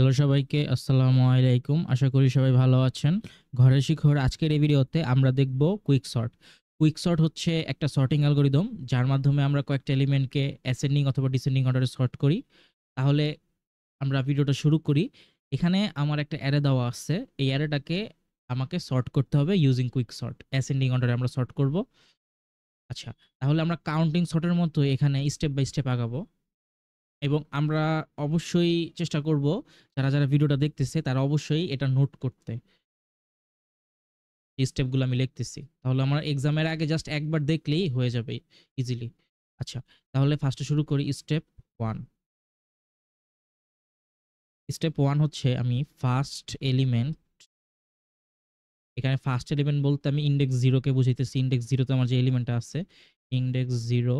Hello সবাইকে, আসসালামু আলাইকুম। আশা করি সবাই ভালো আছেন। ঘরের শিখর আজকের এই ভিডিওতে আমরা দেখব কুইক সর্ট। কুইক সর্ট হচ্ছে একটা সর্টিং অ্যালগরিদম যার মাধ্যমে আমরা কয়েকটা এলিমেন্টকে অ্যাসেন্ডিং অথবা ডিসেন্ডিং অর্ডারে সর্ট করি। তাহলে আমরা ভিডিওটা শুরু করি। এখানে আমার একটা অ্যারে দেওয়া আছে। এই অ্যারেটাকে আমাকে সর্ট করতে হবে ইউজিং কুইক সর্ট। অ্যাসেন্ডিং অর্ডারে আমরা সর্ট করব। আচ্ছা, তাহলে আমরা কাউন্টিং সর্টের মতো এখানে স্টেপ বাই স্টেপ আগাবো। এবং আমরা অবশ্যই চেষ্টা করব যারা ভিডিওটা দেখতেছে তারা অবশ্যই এটা নোট করতে। এই স্টেপগুলো আমি লিখতেছি। তাহলে আমার এক্সামের আগে জাস্ট একবার দেখলেই হয়ে যাবে ইজিলি। আচ্ছা, তাহলে ফার্স্টে শুরু করি স্টেপ 1। স্টেপ 1 হচ্ছে আমি ফার্স্ট এলিমেন্ট, এখানে ফার্স্ট এলিমেন্ট বলতে আমি ইনডেক্স 0 কে বুঝাইতেছি। ইনডেক্স 0 তে আমার যে এলিমেন্টটা আছে, ইনডেক্স 0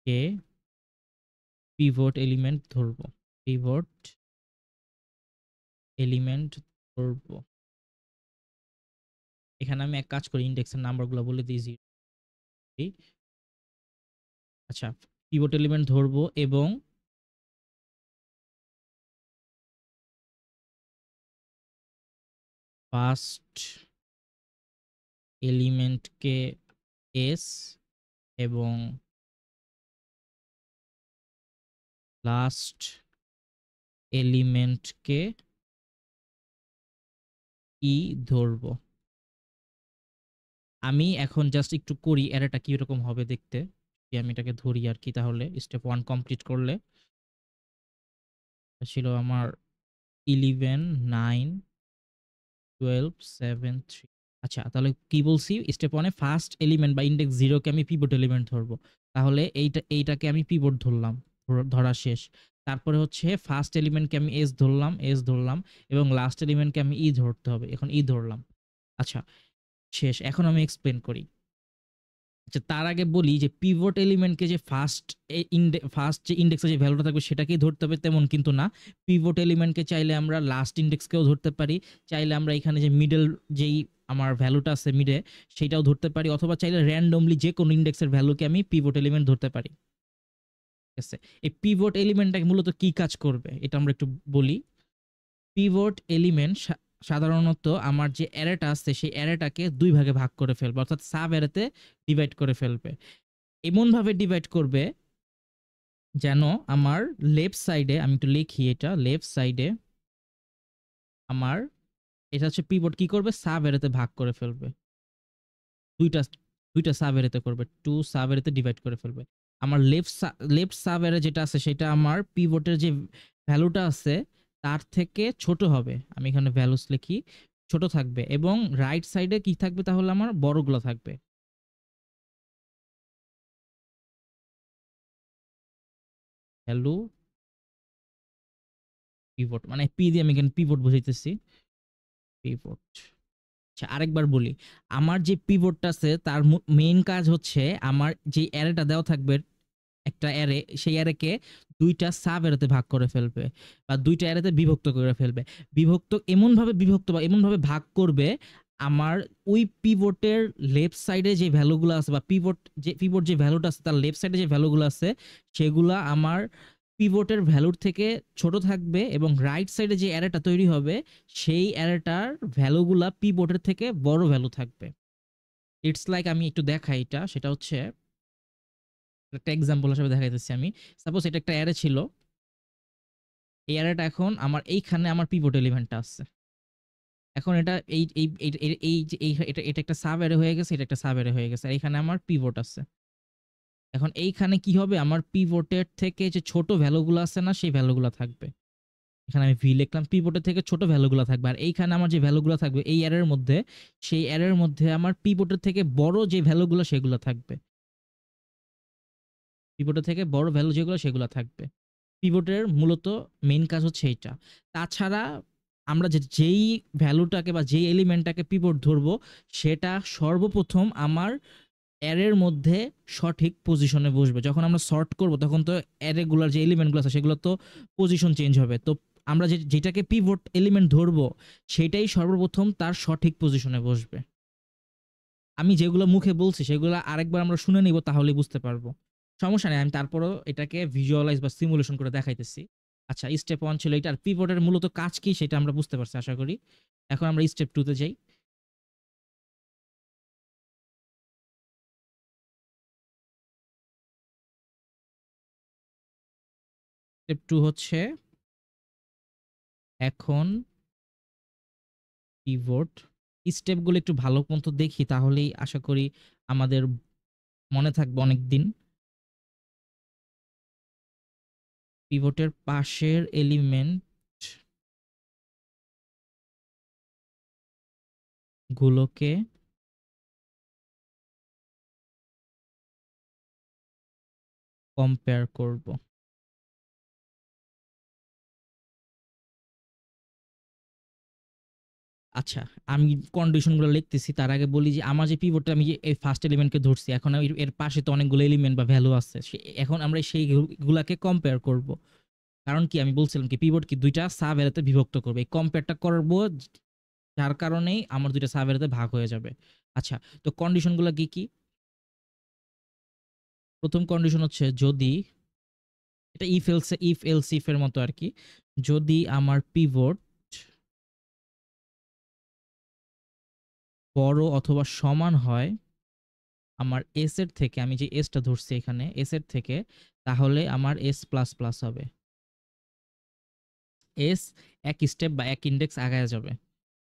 কে পিভট এলিমেন্ট ধরবো। পিভট এলিমেন্ট ধরবো। এখানে আমি এক কাজ করি, ইনডেক্সের নাম্বারগুলো বলে দিই 0। আচ্ছা, পিভট এলিমেন্ট ধরবো এবং ফার্স্ট এলিমেন্টকে এস এবং লাস্ট এলিমেন্টকে ই ধরবো। আমি এখন জাস্ট একটু করি অ্যারেটা কিরকম হবে দেখতে। আমি এটাকে ধরি আর কি। তাহলে স্টেপ 1 কমপ্লিট করলে ছিল আমার 11 9 12 7 3। আচ্ছা, তাহলে কি বলছি, স্টেপ 1 এ ফার্স্ট এলিমেন্ট বা ইনডেক্স 0 কে আমি পিভট এলিমেন্ট ধরবো। তাহলে এইটাকে আমি পিভট ধরলাম, ধরা শেষ। তারপরে হচ্ছে ফার্স্ট এলিমেন্টকে আমি এস ধরলাম এবং লাস্ট এলিমেন্টকে আমি ই ধরতে হবে। এখন ই ধরলাম। আচ্ছা, শেষ। এখন আমি এক্সপ্লেন করি। আচ্ছা, তার আগে বলি যে পিভট এলিমেন্টকে যে ফার্স্ট যে ইনডেক্সে যে ভ্যালুটা থাকবে সেটাকেই ধরতে হবে তেমন কিন্তু না। পিভট এলিমেন্টকে চাইলে আমরা লাস্ট ইনডেক্সকেও ধরতে পারি। চাইলে আমরা এখানে যে মিডল যেই আমার ভ্যালুটা আছে মিডে সেইটাও ধরতে পারি, অথবা চাইলে র্যান্ডমলি যে কোনো ইনডেক্সের ভ্যালুকে আমি পিভট এলিমেন্ট ধরতে পারি। ঠিক আছে? এই পিভট এলিমেন্টটা মূলত কি কাজ করবে এটা আমরা একটু বলি। পিভট এলিমেন্ট সাধারণত আমার যে অ্যারেটা আছে সেই অ্যারেটাকে ২ ভাগে ভাগ করে ফেলবে, অর্থাৎ সাব অ্যারেতে ডিভাইড করে ফেলবে। এমনভাবে ডিভাইড করবে যেন আমার লেফট সাইডে, আমি একটু লিখি এটা, লেফট সাইডে আমার এটা হচ্ছে পিভট কি করবে, সাব অ্যারেতে ভাগ করে ফেলবে। দুইটা দুইটা সাব অ্যারেতে করবে, 2 সাব অ্যারেতে ডিভাইড করে ফেলবে। আমার লেফট সাব অ্যারে যেটা আছে সেটা আমার পিভটের যে ভ্যালুটা আছে তার থেকে ছোট হবে। আমি এখানে ভ্যালুস লিখি, ছোট থাকবে। এবং রাইট সাইডে কি থাকবে, তাহলে আমার বড়গুলো থাকবে। ভ্যালু পিভট মানে পি দিয়ে আমি এখানে পিভট বুঝাইতেছি। পিভট। আচ্ছা, আরেকবার বলি। আমার যে পিভটটা আছে তার মেইন কাজ হচ্ছে আমার যে অ্যারেটা দেওয়া থাকবে, একটা অ্যারে, সেই অ্যারেকে ২টা সাব অ্যারেতে ভাগ করে ফেলবে বা ২টা অ্যারেতে বিভক্ত করে ফেলবে। বিভক্ত এমনভাবে বিভক্ত বা এমনভাবে ভাগ করবে আমার ওই পিভটের লেফট সাইডে যে ভ্যালুগুলো আছে বা পিভট যে ভ্যালুটা আছে তার লেফট সাইডে যে ভ্যালুগুলো আছে সেগুলা আমার পিভটের ভ্যালুর থেকে ছোট থাকবে এবং রাইট সাইডে যে অ্যারেটা তৈরি হবে সেই অ্যারেটার ভ্যালুগুলা পিভটের থেকে বড় ভ্যালু থাকবে। ইটস লাইক, আমি একটু দেখাই এটা, সেটা হচ্ছে একটা এক্সাম্পল হিসেবে দেখাইতেছি আমি। সাপোজ এটা একটা অ্যারে ছিল। এই অ্যারেটা এখন আমার এইখানে আমার পিভট এলিমেন্টটা আছে। এখন এটা এই এই এই এই এই যে এটা এটা একটা সাব অ্যারে হয়ে গেছে, এটা একটা সাব অ্যারে হয়ে গেছে। আর এখানে আমার পিভট আছে। এখন এইখানে কি হবে, আমার পিভটের থেকে যে ছোট ভ্যালুগুলো আছে না সেই ভ্যালুগুলো থাকবে। এখানে আমি ভি লিখলাম, পিভটের থেকে ছোট ভ্যালুগুলো থাকবে। আর এইখানে আমার যে ভ্যালুগুলো থাকবে এই অ্যারের মধ্যে, সেই অ্যারের মধ্যে আমার পিভটের থেকে বড় যে ভ্যালুগুলো সেগুলো থাকবে। পিভটের থেকে বড় ভ্যালু যেগুলো সেগুলো থাকবে। পিভটের মূলত মেইন কাজ হচ্ছে এইটা। তাছাড়া আমরা যেই ভ্যালুটাকে বা যেই এলিমেন্টটাকে পিভট ধরবো সেটা সর্বপ্রথম আমার অ্যারের মধ্যে সঠিক পজিশনে বসবে। যখন আমরা সর্ট করব তখন তো অ্যারেগুলার যে এলিমেন্টগুলো আছে সেগুলো তো পজিশন চেঞ্জ হবে। তো আমরা যেটাকে পিভট এলিমেন্ট ধরবো সেটাই সর্বপ্রথম তার সঠিক পজিশনে বসবে। আমি যেগুলো মুখে বলছি সেগুলো আরেকবার আমরা শুনে নিব, তাহলেই বুঝতে পারবো। সমস্যা নেই, আমি তারপরেও এটাকে ভিজুয়ালাইজ বা সিমুলেশন করে দেখাইতেছি। আচ্ছা, স্টেপ 1 ছিল এটা। আর পিভটের মূলত কাজ কি সেটা আমরা বুঝতে পারছি আশা করি। এখন আমরা স্টেপ 2 তে যাই। স্টেপ 2 হচ্ছে এখন পিভট। স্টেপগুলো একটু ভালো মতো দেখি তাহলেই আশা করি আমাদের মনে থাকবে অনেকদিন। পিভটের পাশের এলিমেন্ট গুলোকে কম্পেয়ার করব। আচ্ছা, আমি কন্ডিশনগুলো লিখতেছি। তার আগে বলি যে আমার যে পিভটটা আমি যে এই ফার্স্ট এলিমেন্টকে ধরছি, এখন এর পাশে তো অনেকগুলো এলিমেন্ট বা ভ্যালু আছে। এখন আমরা সেই গুলাকে কম্পেয়ার করব। কারণ কি আমি বলছিলাম কি পিভট কি ২ টা সাব অ্যারেতে বিভক্ত করবে। এই কম্পেয়ারটা করব যার কারণেই আমার ২ টা সাব অ্যারেতে ভাগ হয়ে যাবে। আচ্ছা, তো কন্ডিশনগুলো কি, কি? প্রথম কন্ডিশন হচ্ছে যদি এটা ইফ এলস ইফ এর মতো আরকি। যদি আমার পিভট বড় অথবা সমান হয় আমার এস এর থেকে, আমি যে এসটা ধরছি এখানে এস এর থেকে, তাহলে আমার এস প্লাস প্লাস হবে। এস এক স্টেপ বা এক ইন্ডেক্স আগায়া যাবে।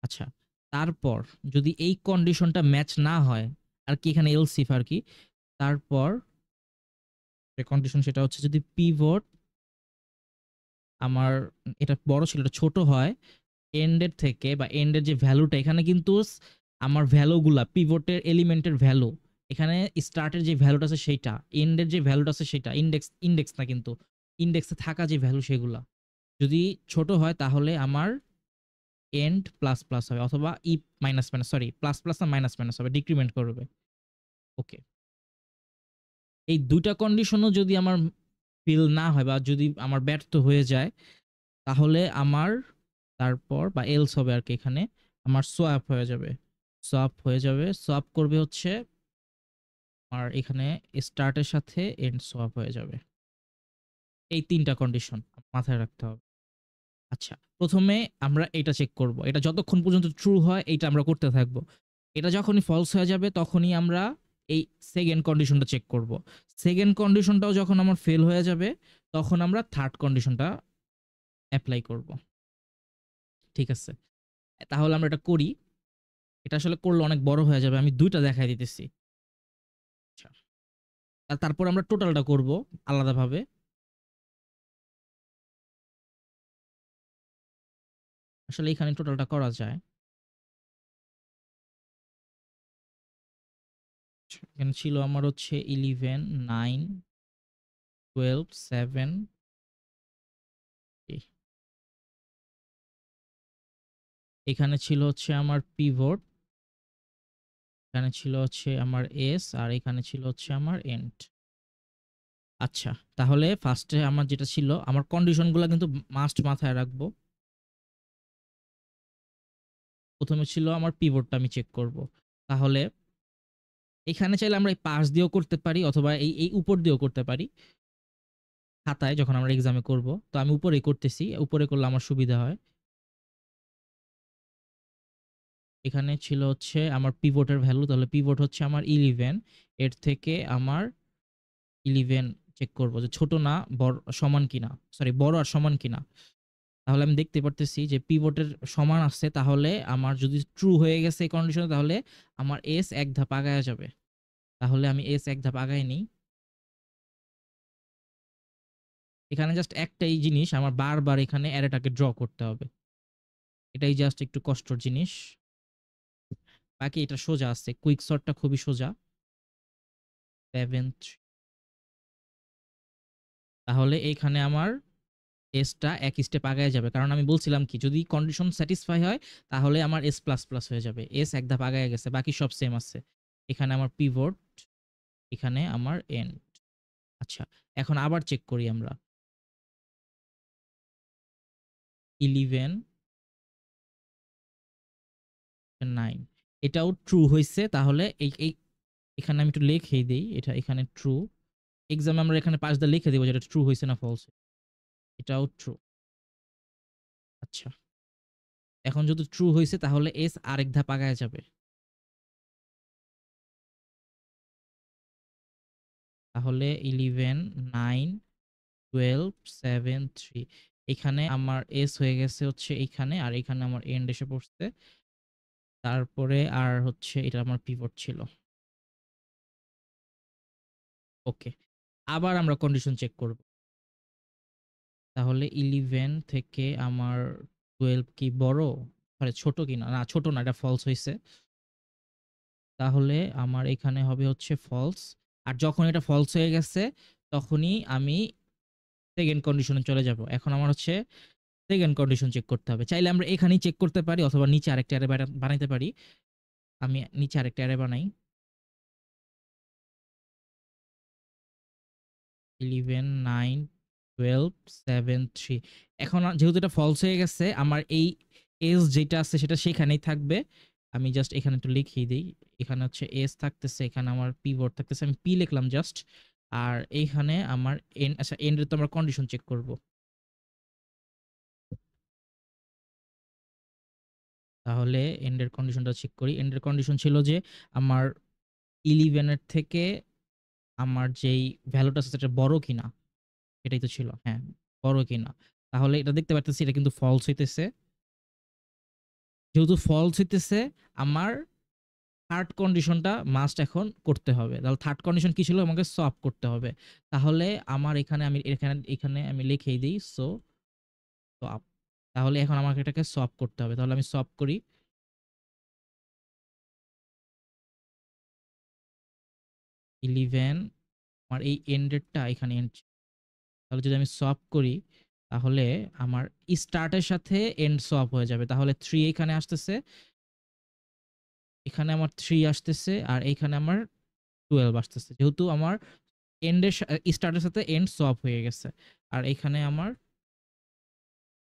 আচ্ছা, তারপর যদি এই কন্ডিশনটা ম্যাচ না হয়, আর কি এখানে এলস ইফ আর কি, তারপর যে কন্ডিশন সেটা হচ্ছে যদি পিভট আমার এটা বড় ছিল এটা ছোট হয় এন্ড এর থেকে, বা এন্ড এর যে ভ্যালুটা এখানে কিন্তু আমার ভ্যালুগুলা পিভটের এলিমেন্টের ভ্যালু, এখানে স্টার্টের যে ভ্যালুটা আছে সেইটা, এন্ড এর যে ভ্যালুটা আছে সেটা, ইন্ডেক্স না কিন্তু, ইন্ডেক্সে থাকা যে ভ্যালু সেগুলা যদি ছোট হয় তাহলে আমার এন্ড প্লাস প্লাস হবে, অথবা E minus minus, sorry plus plus না মাইনাস মাইনাস হবে, ডিক্রিমেন্ট করবে। ওকে, এই দুইটা কন্ডিশনও যদি আমার ফিল না হয় বা যদি আমার ব্যর্থ হয়ে যায়, তাহলে আমার তারপর বা এলস হবে আর কি, এখানে আমার সোয়াপ হয়ে যাবে। সোয়াপ করবে হচ্ছে আর এখানে স্টার্টের সাথে এন্ড সোয়াপ হয়ে যাবে। এই ৩টা কন্ডিশন মাথায় রাখতে হবে। আচ্ছা, প্রথমে আমরা এটা চেক করব। এটা যতক্ষণ পর্যন্ত ট্রু হয় এইটা আমরা করতে থাকবো। এটা যখনই ফলস হয়ে যাবে তখনই আমরা এই সেকেন্ড কন্ডিশনটা চেক করব। সেকেন্ড কন্ডিশনটাও যখন আমার ফেল হয়ে যাবে তখন আমরা থার্ড কন্ডিশনটা এপ্লাই করব। ঠিক আছে? তাহলে আমরা এটা করি। এটা আসলে করলে অনেক বড় হয়ে যাবে। আমি ২ টা দেখায় দিতেছি। আচ্ছা। আর তারপর আমরা টোটালটা করব আলাদাভাবে। আসলে এখানে টোটালটা করা যায়। এখানে ছিল আমার হচ্ছে 11, 9, 12, 7 এ এখানে ছিল হচ্ছে আমার পিভট, এখানে ছিল হচ্ছে আমার এস, আর এখানে ছিল হচ্ছে আমার এন্ড। আচ্ছা, তাহলে ফার্স্টে আমার যেটা ছিল আমার কন্ডিশনগুলা কিন্তু মাস্ট মাথায় রাখবো। প্রথমে ছিল আমার পিভটটা আমি চেক করব। তাহলে এখানে চাইলে আমরা এই পাশ দিয়েও করতে পারি অথবা এই উপর দিয়েও করতে পারি। খাতায় যখন আমরা এক্সামে করব। তো আমি উপরেই করতেছি। উপরে করলে আমার সুবিধা হয়। এখানে ছিল হচ্ছে আমার পিভটের ভ্যালু, তাহলে পিভট হচ্ছে আমার 11, এর থেকে আমার 11 চেক করব যে ছোট না বড় সমান কিনা, সরি বড় আর সমান কিনা। তাহলে আমি দেখতে পারতেছি যে পিভটের সমান আসছে, তাহলে আমার যদি ট্রু হয়ে গেছে এই কন্ডিশনে তাহলে আমার এস এক ধাপ আগায়া যাবে। তাহলে আমি এস এক ধাপ আগায় নিই। এখানে জাস্ট একটাই জিনিস আমার বারবার এখানে অ্যারেটাকে ড্র করতে হবে। এটাই জাস্ট একটু কষ্টর জিনিস। বাকি এটা সোজা আছে। কুইক সর্টটা খুবই সোজা। 7 3, তাহলে এইখানে আমার এসটা এক স্টেপ আগায় যাবে। কারণ আমি বলছিলাম কি যদি কন্ডিশন স্যাটিসফাই হয় তাহলে আমার এস প্লাস প্লাস হয়ে যাবে। এস এক ধাপ আগায় গেছে। বাকি সব সেম আছে। এখানে আমার পিভট, এখানে আমার এন্ড। আচ্ছা, এখন আবার চেক করি আমরা। 11, 9 এটাও ট্রু হইছে। তাহলে এই এখানে আমি একটু লিখেই দেই। এটা এখানে ট্রু। এক্সামে আমরা এখানে পাশ দিয়ে লিখে দিব যে এটা ট্রু হইছে না ফলস। এটাও ট্রু। আচ্ছা, এখন যদি ট্রু হইছে তাহলে এস আরেক ধাপ আগায় যাবে। তাহলে 11, 9, 12, 7, 3 এখানে আমার এস হয়ে গেছে হচ্ছে এইখানে, আর এখানে আমার এন্ড এসে পড়ছে। তারপরে আর হচ্ছে এটা আমার পিভট ছিল। ওকে। আবার আমরা কন্ডিশন চেক করব। তাহলে 11 থেকে আমার 12 কি বড়? সরি ছোট কিনা? না ছোট না, এটা ফলস হইছে। তাহলে আমার এখানে হবে হচ্ছে ফলস। আর যখন এটা ফলস হয়ে গেছে তখনই আমি সেকেন্ড কন্ডিশনে চলে যাব। এখন আমার হচ্ছে সেকেন্ড কন্ডিশন চেক করতে হবে। চাইলে আমরা এখানেই চেক করতে পারি অথবা নিচে আরেকটা অ্যারে বানাইতে পারি। আমি নিচে আরেকটা অ্যারে বানাই। 11, 9, 12, 7, 3 এখন যেহেতু এটা ফলস হয়ে গেছে আমার এই এজ যেটা আছে সেটা সেখানেই থাকবে। আমি জাস্ট এখানে একটু লিখিয়ে দিই। এখানে হচ্ছে এজ থাকতেছে, এখানে আমার পিভট থাকতেছে, আমি পি লিখলাম জাস্ট। আর এইখানে আমার এন্ড, আচ্ছা এন্ডে তো আমরা কন্ডিশন চেক করব। তাহলে এন্ডের কন্ডিশনটা চেক করি। এন্ডের কন্ডিশন ছিল যে আমার 11 এর থেকে আমার যেই ভ্যালুটা আছে সেটা বড় কিনা, এটাই তো ছিল। হ্যাঁ, বড় কিনা। তাহলে এটা দেখতে পারতেছি এটা কিন্তু ফলস হইতেছে। যেহেতু ফলস হইতেছে আমার থার্ড কন্ডিশনটা মাস্ট এখন করতে হবে। তাহলে থার্ড কন্ডিশন কি ছিল? আমাকে সোয়াপ করতে হবে। তাহলে আমার এখানে আমি লিখেই দিই সোয়াপ। তাহলে এখন আমাকে এটাকে সোয়াপ করতে হবে। তাহলে আমি সোয়াপ করি। 11 আমার এই এন্ডেডটা এখানে এন্ড। তাহলে যদি আমি সোয়াপ করি তাহলে আমার স্টার্টের সাথে এন্ড সোয়াপ হয়ে যাবে। তাহলে 3 এখানে আসতেছে, এখানে আমার 3 আসতেছে, আর এইখানে আমার 12 আসতেছে। যেহেতু আমার এন্ডের স্টার্টের সাথে এন্ড সোয়াপ হয়ে গেছে। আর এখানে আমার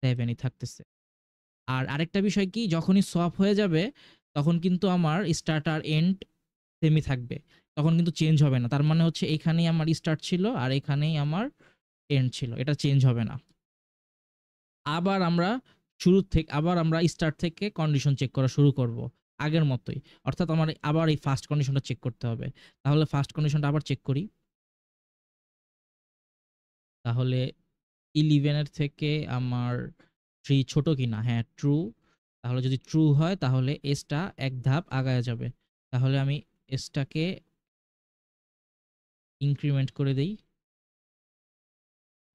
7 ই থাকতেছে। আর আরেকটা বিষয় কি, যখনই সোয়াপ হয়ে যাবে তখন কিন্তু আমার স্টার্ট আর এন্ড সেমই থাকবে। তখন কিন্তু চেঞ্জ হবে না। তার মানে হচ্ছে এখানেই আমার স্টার্ট ছিল আর এখানেই আমার এন্ড ছিল। এটা চেঞ্জ হবে না। আবার আমরা আবার আমরা স্টার্ট থেকে কন্ডিশন চেক করা শুরু করব। আগের মতোই। অর্থাৎ আমার আবার এই ফার্স্ট কন্ডিশনটা চেক করতে হবে। তাহলে ফার্স্ট কন্ডিশনটা আবার চেক করি। তাহলে 11 এর থেকে আমার 3 ছোট কিনা? হ্যাঁ, ট্রু। তাহলে যদি ট্রু হয় তাহলে এসটা এক ধাপ আগায়া যাবে। তাহলে আমি এসটাকে ইনক্রিমেন্ট করে দেই।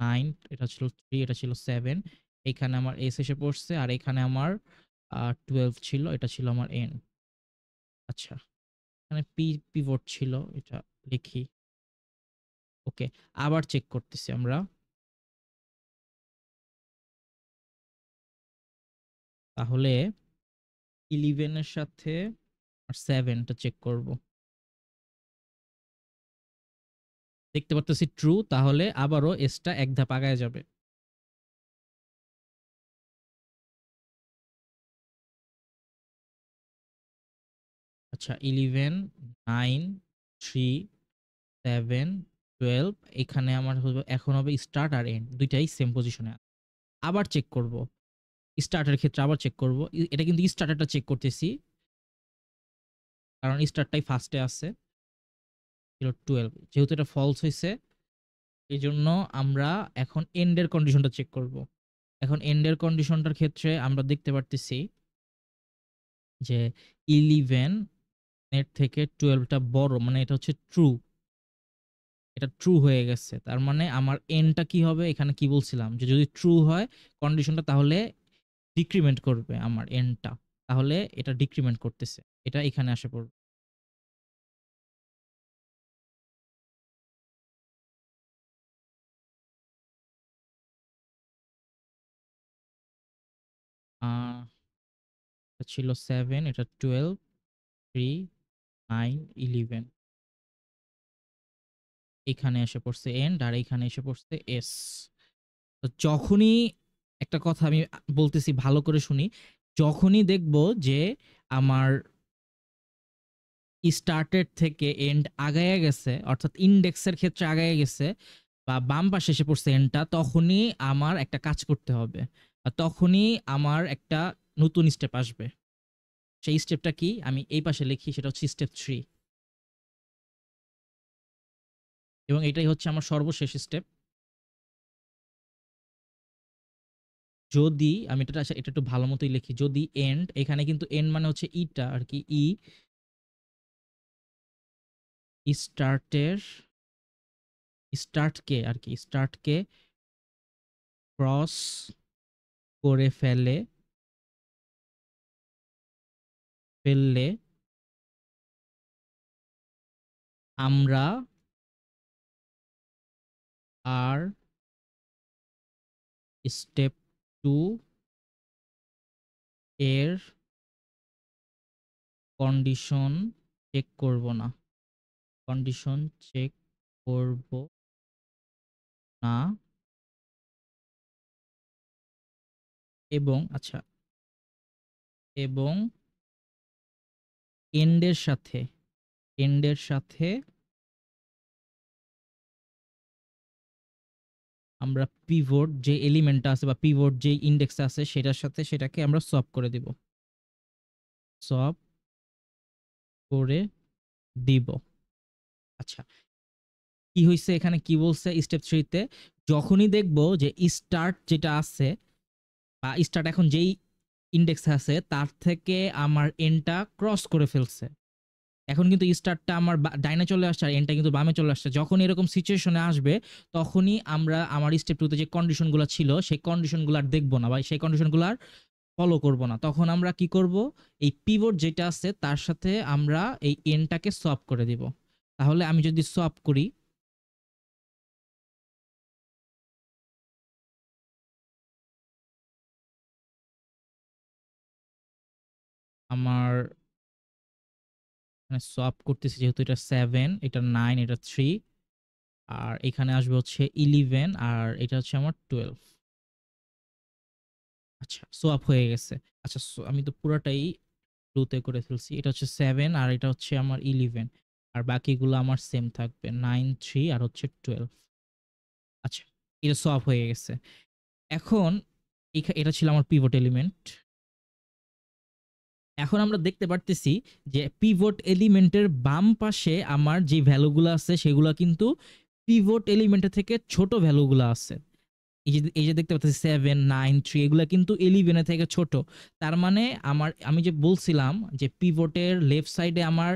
9, এটা ছিল 3, এটা ছিল 7। এখানে আমার এস এসে পড়ছে আর এখানে আমার 12 ছিল, এটা ছিল আমার এন। আচ্ছা, এখানে পিভট ছিল, এটা লিখি। ওকে, আবার চেক করতেছি আমরা। তাহলে 11 এর সাথে 7 টা চেক করব। দেখতে পারতেছি ট্রু। তাহলে আবারও এসটা এক ধাপ আগায় যাবে। আচ্ছা, 11, 9, 3, 7, 12 এখানে আমার এখন হবে স্টার্ট আর এন্ড দুইটাই সেম পজিশনে আছে। আবার চেক করব। স্টার্টের ক্ষেত্রে আবার চেক করব। এটা কিন্তু স্টার্টারটা চেক করতেছি, কারণ স্টার্টটাই ফার্স্টে আছে। ছিল 12, যেহেতু এটা ফলস হয়েছে এই জন্য আমরা এখন এন্ডের কন্ডিশনটা চেক করব। এখন এন্ডের কন্ডিশনটার ক্ষেত্রে আমরা দেখতে পারতেছি যে 11 এর থেকে 12 টা বড়, মানে এটা হচ্ছে ট্রু। এটা ট্রু হয়ে গেছে। তার মানে আমার এন্ডটা কি হবে? এখানে কি বলছিলাম যে যদি ট্রু হয় কন্ডিশনটা তাহলে ডিক্রিমেন্ট করবে আমার এন্ডটা। তাহলে এটা ডিক্রিমেন্ট করতেছে। এটা এখানে আসে পড়বে। আ এটা ছিল 7, এটা 12, 3, 9, 11 এখানে এসে পড়ছে এন্ড আর এখানে এসে পড়ছে এস। তো যখনই একটা কথা আমি বলতেছি ভালো করে শুনি। যখনই দেখব যে আমার স্টার্টের থেকে এন্ড আগায়া গেছে, অর্থাৎ ইনডেক্সের ক্ষেত্রে আগায়া গেছে বা বাম পাশে এসে পড়ছে এন্ডটা, তখনই আমার একটা কাজ করতে হবে। আর তখনই আমার একটা নতুন স্টেপ আসবে। সেই স্টেপটা কি? আমি এই পাশে লিখি, সেটা হচ্ছে স্টেপ 3 এবং এটাই হচ্ছে আমার সর্বশেষ স্টেপ। যদি আমি এটা আচ্ছা এটা একটু ভালো মতোই লিখি। যদি এন্ড, এখানে কিন্তু এন্ড মানে হচ্ছে ইটা আরকি, স্টার্টের স্টার্টকে আরকি, স্টার্টকে ক্রস করে ফেললে আমরা আর স্টেপ 2 এর কন্ডিশন চেক করব না। কন্ডিশন চেক করব না এবং আচ্ছা, এবং এন্ডের সাথে এন্ডের সাথে আমরা পিভট যে এলিমেন্টটা আছে বা পিভট যে ইন্ডেক্স আছে সেটার সাথে সেটাকে আমরা সোয়াপ করে দিব। সোয়াপ করে দিব। আচ্ছা, কি হইছে এখানে, কি বলছে স্টেপ 3 তে? যখনই দেখব যে স্টার্ট যেটা আছে বা স্টার্ট এখন যেই ইন্ডেক্স আছে তার থেকে আমার এন্ডটা ক্রস করে ফেলছে। এখন কিন্তু স্টার্টটা আমার ডাইনে চলে আসছে আর এন্ডটা কিন্তু বামে চলে আসছে। যখন এরকম সিচুয়েশনে আসবে তখনই আমরা আমার স্টেপ 2 তে যে কন্ডিশনগুলো ছিল সেই কন্ডিশনগুলো আর দেখব না বা সেই কন্ডিশনগুলো আর ফলো করব না। তখন আমরা কি করব? এই পিভট যেটা আছে তার সাথে আমরা এই এন্ডটাকে সোয়াপ করে দিব। তাহলে আমি যদি সোয়াপ করি, আমার মানে সোয়াপ করতেছি যেহেতু এটা 7, এটা 9, এটা 3, আর এখানে আসবে হচ্ছে 11, আর এটা হচ্ছে আমার 12। আচ্ছা, সোয়াপ হয়ে গেছে। আচ্ছা, আমি তো পুরাটাই ব্লু তে করে ফেলছি। এটা হচ্ছে 7 আর এটা হচ্ছে আমার 11, আর বাকিগুলো আমার সেম থাকবে 9, 3 আর হচ্ছে 12। আচ্ছা, এটা সোয়াপ হয়ে গেছে। এখন এটা ছিল আমার পিভট এলিমেন্ট। এখন আমরা দেখতে পারতেছি যে পিভট এলিমেন্টের বাম পাশে আমার যে ভ্যালুগুলো আছে সেগুলো কিন্তু পিভট এলিমেন্টের থেকে ছোট ভ্যালুগুলো আছে। এই যে দেখতে পাচ্ছি 7, 9, 3 এগুলা কিন্তু 11 এর থেকে ছোট। তার মানে আমি যে বলছিলাম যে পিভটের লেফট সাইডে আমার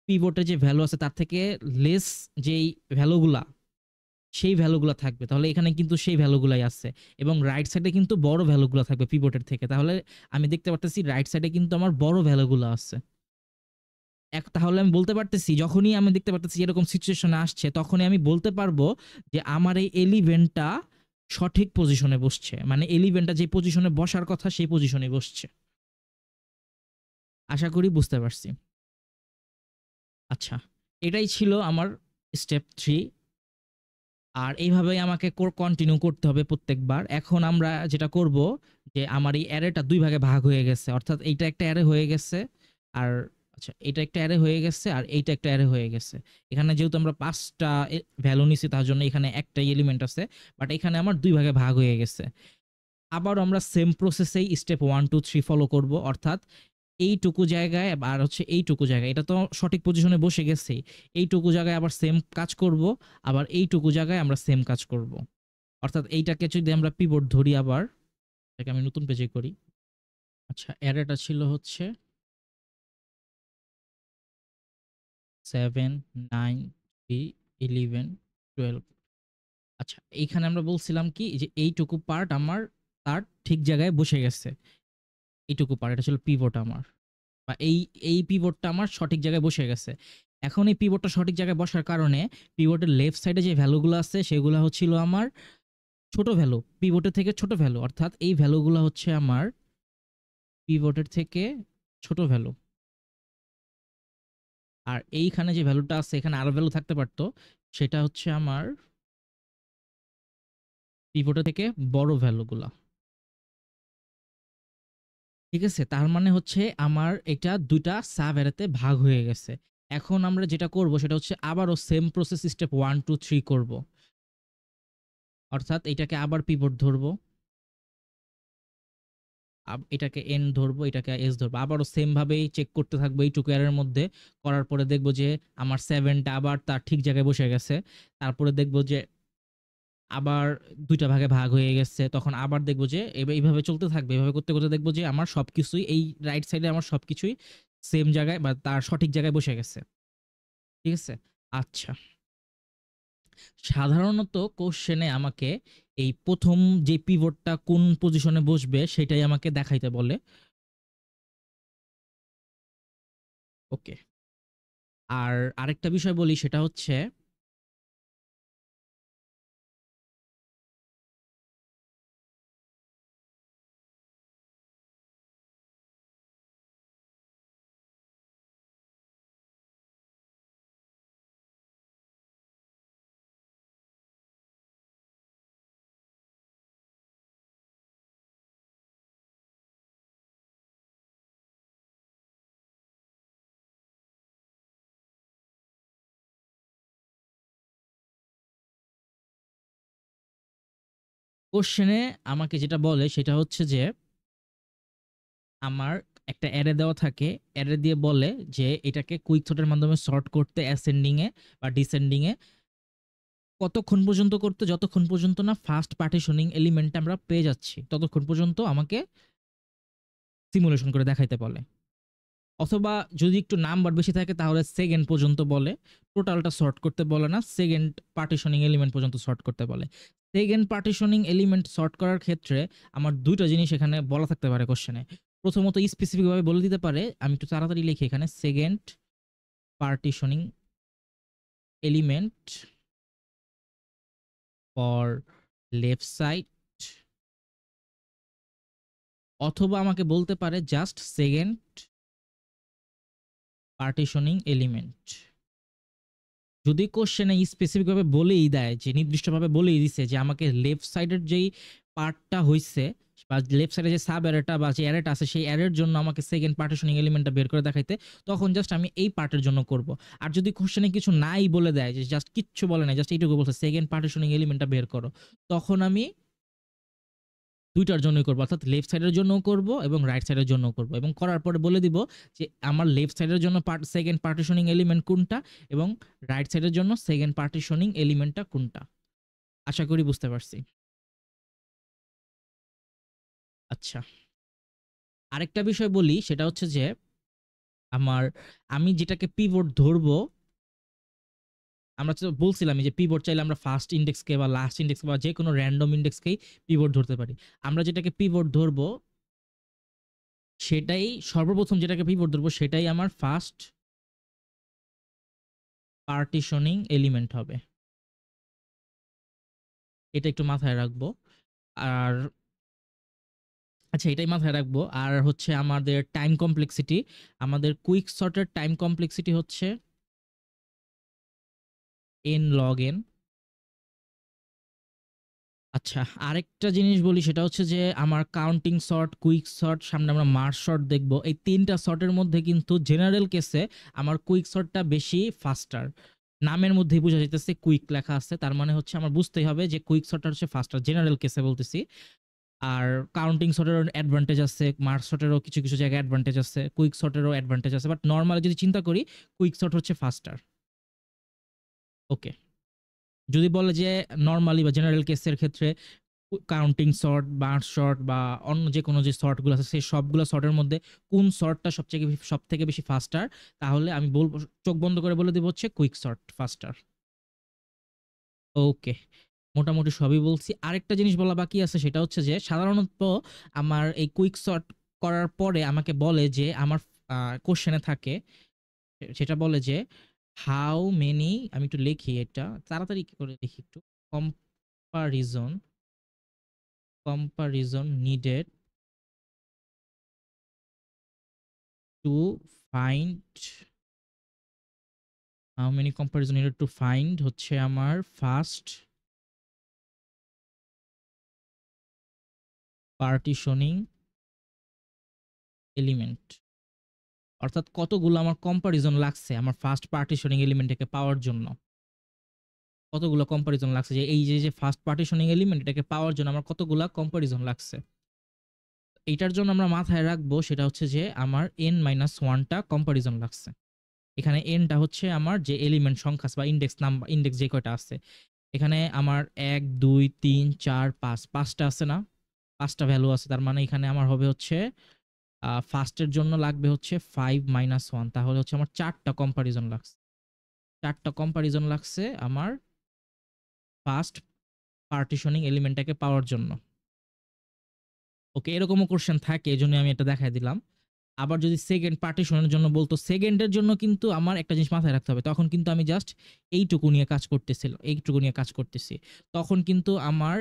পিভটের যে ভ্যালু আছে তার থেকে লেস যেই ভ্যালুগুলা সেই ভ্যালুগুলা থাকবে। তাহলে এখানে কিন্তু সেই ভ্যালুগুলাই আছে এবং রাইট সাইডে কিন্তু বড় ভ্যালুগুলা থাকবে পিভটের থেকে। তাহলে আমি দেখতে পারতেছি রাইট সাইডে কিন্তু আমার বড় ভ্যালুগুলো আছে। তাহলে আমি বলতে পারতেছি, যখনই আমি দেখতে পারতেছি এরকম সিচুয়েশন আসছে তখনই আমি বলতে পারবো যে আমার এই এলিভেন্টটা সঠিক পজিশনে বসছে, মানে এলিভেন্টটা যে পজিশনে বসার কথা সেই পজিশনে বসছে। আশা করি বুঝতে পারছি। আচ্ছা, এটাই ছিল আমার স্টেপ 3, আর এইভাবেই আমাকে কন্টিনিউ করতে হবে প্রত্যেকবার। এখন আমরা যেটা করব যে আমার এই অ্যারেটা দুই ভাগে ভাগ হয়ে গেছে, অর্থাৎ এইটা একটা অ্যারে হয়ে গেছে আর আচ্ছা এটা একটা অ্যারে হয়ে গেছে আর এইটা একটা অ্যারে হয়ে গেছে। এখানে যেহেতু আমরা 5টা ভ্যালু নিছি তার জন্য এখানে একটাই এলিমেন্ট আছে, বাট এখানে আমার দুই ভাগে ভাগ হয়ে গেছে। আবার আমরা সেম প্রসেসেই স্টেপ 1, 2, 3 ফলো করব, অর্থাৎ এইটুকু জায়গায় আর হচ্ছে এইটুকু জায়গায় এটা তো সঠিক পজিশনে বসে গেছে। এইটুকু জায়গায় আবার সেম কাজ করব, আবার এইটুকু জায়গায় আমরা সেম কাজ করব। অর্থাৎ এইটাকে যদি আমরা পিভট ধরি, আবার এটাকে আমি নতুন পেজে করি। আচ্ছা, অ্যারেটা ছিল হচ্ছে 7, 9, 3, 11, 12। আচ্ছা, এইখানে আমরা বলছিলাম কি যে এইটুকু পার্ট আমার তার ঠিক জায়গায় বসে গেছে। এইটুকু পার্ট এটা ছিল পিভট আমার, বা এই পিভটটা আমার সঠিক জায়গায় বসে গেছে। এখন এই পিভটটা সঠিক জায়গায় বসার কারণে পিভটের লেফট সাইডে যে ভ্যালুগুলো আছে সেগুলো হচ্ছিল আমার ছোট ভ্যালু, পিভটের থেকে ছোট ভ্যালু, অর্থাৎ এই ভ্যালুগুলো হচ্ছে আমার পিভটের থেকে ছোট ভ্যালু। আর এইখানে যে ভ্যালুটা আছে এখানে আরো ভ্যালু থাকতে পারতো, সেটা হচ্ছে আমার পিভটের থেকে বড় ভ্যালুগুলা। ঠিক আছে? তার মানে হচ্ছে আমার এটা ২ টা সাব অ্যারেতে ভাগ হয়ে গেছে। এখন আমরা যেটা করব সেটা হচ্ছে আবারও সেম প্রসেস স্টেপ 1, 2, 3 করব। অর্থাৎ এটাকে আবার পিভট ধরব। এটাকে n ধরবো, এটাকে s ধরবো। আবারও সেম ভাবেই চেক করতে থাকবো এইটুকু এরর মধ্যে। করার পরে দেখবো যে আমার 7 টা আবার তার ঠিক জায়গায় বসে গেছে। তারপরে দেখবো যে আবার ২ টা ভাগে ভাগ হয়ে গেছে। তখন আবার দেখবো যে এইভাবে চলতে থাকবে। এভাবে করতে, করতে দেখবো যে আমার সবকিছুই এই রাইট সাইডে আমার সবকিছুই সেম জায়গায় বা তার সঠিক জায়গায় বসে গেছে। ঠিক আছে? আচ্ছা। সাধারণত কোশ্চেনে আমাকে এই ১ম যে পিভটটা কোন পজিশনে বসবে সেটাই আমাকে দেখাইতে বলে। ওকে। আর আরেকটা বিষয় বলি সেটা হচ্ছে কোশ্চেনে আমাকে যেটা বলে সেটা হচ্ছে যে আমার একটা অ্যারে দেওয়া থাকে। অ্যারে দিয়ে বলে যে এটাকে কুইক সর্ট এর মাধ্যমে সর্ট করতে অ্যাসেন্ডিং এ বা ডিসেন্ডিং এ কতক্ষণ পর্যন্ত করতে, যতক্ষণ পর্যন্ত না ফার্স্ট পার্টিশনিং এলিমেন্টটা আমরা পেয়ে যাচ্ছি ততক্ষণ পর্যন্ত আমাকে সিমুলেশন করে দেখাইতে বলে। অথবা যদি একটু নাম্বার বেশি থাকে তাহলে সেকেন্ড পর্যন্ত বলে। টোটালটা সর্ট করতে বলে না, সেকেন্ড পার্টিশনিং এলিমেন্ট পর্যন্ত সর্ট করতে বলে। সেকেন্ড পার্টিশনিং এলিমেন্ট সর্ট করার ক্ষেত্রে আমার ২ টা জিনিস এখানে বলা থাকতে পারে কোশ্চেনে। প্রথমত স্পেসিফিক ভাবে বলে দিতে পারে, আমি একটু তাড়াতাড়ি লিখি এখানে, second partitioning element for left side, অথবা আমাকে বলতে পারে জাস্ট সেকেন্ড পার্টিশনিং এলিমেন্ট। যদি কোশ্চেনে স্পেসিফিক ভাবে বলেই দেয়, যে নির্দিষ্টভাবে বলেই দিছে যে আমাকে লেফট সাইডের যেই পার্টটা হইছে বা লেফট সাইডে যে সাব অ্যারেটা বা যে অ্যারেটা আছে সেই অ্যারের জন্য আমাকে সেকেন্ড পার্টিশনিং এলিমেন্টটা বের করে দেখাইতে, তখন জাস্ট আমি এই পার্টের জন্য করব। আর যদি কোশ্চেনে কিছু নাই বলে দেয়, যে জাস্ট কিচ্ছু বলে নাই, জাস্ট এইটুকু বলছে সেকেন্ড পার্টিশনিং এলিমেন্টটা বের করো, তখন আমি ২ টার জন্যই করব। অর্থাৎ লেফট সাইডের জন্যও করব এবং রাইট সাইডের জন্যও করব। এবং করার পরে বলে দিব যে আমার লেফট সাইডের জন্য সেকেন্ড পার্টিশনিং এলিমেন্ট কোনটা এবং রাইট সাইডের জন্য সেকেন্ড পার্টিশনিং এলিমেন্টটা কোনটা। আশা করি বুঝতে পারছি। আচ্ছা। আরেকটা বিষয় বলি সেটা হচ্ছে যে আমার আমি যেটাকে পিভট ধরবো, আমরা তো বলছিলামই যে পিভট চাইলে আমরা ফার্স্ট ইনডেক্সকে বা লাস্ট ইনডেক্সকে বা যেকোনো র‍্যান্ডম ইনডেক্সকেই পিভট ধরতে পারি। আমরা যেটাকে পিভট ধরবো সেটাই সর্বপ্রথম, যেটাকে পিভট ধরবো সেটাই আমার ফার্স্ট পার্টিশনিং এলিমেন্ট হবে। এটা একটু মাথায় রাখবো। আর আচ্ছা, এটাই মাথায় রাখবো। আর হচ্ছে আমাদের টাইম কমপ্লেক্সিটি, আমাদের কুইক সর্টের টাইম কমপ্লেক্সিটি হচ্ছে n log n। আচ্ছা, আরেকটা জিনিস বলি সেটা হচ্ছে যে আমার কাউন্টিং সর্ট, কুইক সর্ট, সামনে আমরা মার্জ সর্ট দেখব। এই ৩ টা সর্টের মধ্যে কিন্তু জেনারেল কেসে আমার কুইক সর্টটা বেশি ফাস্টার। নামের মধ্যেই বোঝা যাইতেছে কুইক লেখা আছে। তার মানে হচ্ছে আমার বুঝতেই হবে যে কুইক সর্টটা হচ্ছে ফাস্টার, জেনারেল কেসে বলতেছি। আর কাউন্টিং সর্টেরও অ্যাডভান্টেজ আছে, মার্জ সর্টেরও কিছু, কিছু জায়গায় অ্যাডভান্টেজ আছে, কুইক সর্টেরও অ্যাডভান্টেজ আছে। বাট নরমালি যদি চিন্তা করি কুইক সর্ট হচ্ছে ফাস্টার। ওকে। যদি বলে যে নরমালি বা জেনারেল কেসের ক্ষেত্রে কাউন্টিং সর্ট, মার্জ সর্ট বা অন্য যেকোনো যে সর্টগুলো আছে সেই সবগুলো সর্টের মধ্যে কোন সর্টটা সবথেকে বেশি ফাস্টার, তাহলে আমি বলব, চোখ বন্ধ করে বলে দেব হচ্ছে কুইক সর্ট ফাস্টার। ওকে। মোটামুটি সবই বলছি। আরেকটা জিনিস বলা বাকি আছে সেটা হচ্ছে যে সাধারণত আমার এই কুইক সর্ট করার পরে আমাকে বলে যে আমার কোশ্চেনে থাকে, সেটা বলে যে হাউ মেনি, আমি একটু লিখি এটা তাড়াতাড়ি করে লিখি একটু, comparison needed to find, how many comparison needed to find হচ্ছে আমার ফার্স্ট পার্টিশনিং এলিমেন্ট। অর্থাৎ কতগুলো আমার কম্পারিজন লাগছে আমার ফার্স্ট পার্টিশনিং এলিমেন্টটাকে পাওয়ার জন্য। কতগুলো কম্পারিজন লাগছে, যে এই যে ফার্স্ট পার্টিশনিং এলিমেন্ট এটাকে পাওয়ার জন্য আমার কতগুলা কম্পারিজন লাগছে। এইটার জন্য আমরা মাথায় রাখবো সেটা হচ্ছে যে আমার n-1 টা কম্পারিজন লাগছে। এখানে n টা হচ্ছে আমার যে এলিমেন্ট সংখ্যা আছে বা ইনডেক্স নাম্বার, ইনডেক্স যে কয়টা আছে। এখানে আমার ১, ২, ৩, ৪, ৫, ৫ টা আছে না? ৫ টা ভ্যালু আছে। তার মানে এখানে আমার হবে হচ্ছে ফার্স্ট এর জন্য লাগবে হচ্ছে 5-1, তাহলে হচ্ছে আমার ৪ টা কম্পারিজন লাগছে। ৪ টা কম্পারিজন লাগছে আমার ফার্স্ট পার্টিশনিং এলিমেন্টটাকে পাওয়ার জন্য। ওকে, এরকমও কোয়েশ্চেন থাকে, এজন্য আমি এটা দেখায় দিলাম। আবার যদি সেকেন্ড পার্টিশনের জন্য বলতো, সেকেন্ডের জন্য কিন্তু আমার একটা জিনিস মাথায় রাখতে হবে। তখন কিন্তু আমি জাস্ট এইটুকু নিয়ে কাজ করতেছিলাম, এইটুকু নিয়ে কাজ করতেছি। তখন কিন্তু আমার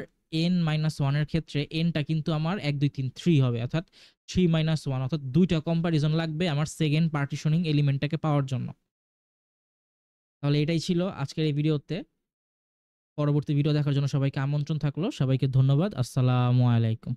n-1 এর ক্ষেত্রে n টা কিন্তু আমার ১, ২, ৩, ৩ হবে। অর্থাৎ 3-1, অর্থাৎ ২ টা কম্পারিজন লাগবে আমার সেকেন্ড পার্টিশনিং এলিমেন্টটাকে পাওয়ার জন্য। তাহলে এটাই ছিল আজকের এই ভিডিওতে। পরবর্তী ভিডিও দেখার জন্য সবাইকে আমন্ত্রণ থাকলো। সবাইকে ধন্যবাদ। আসসালামু আলাইকুম।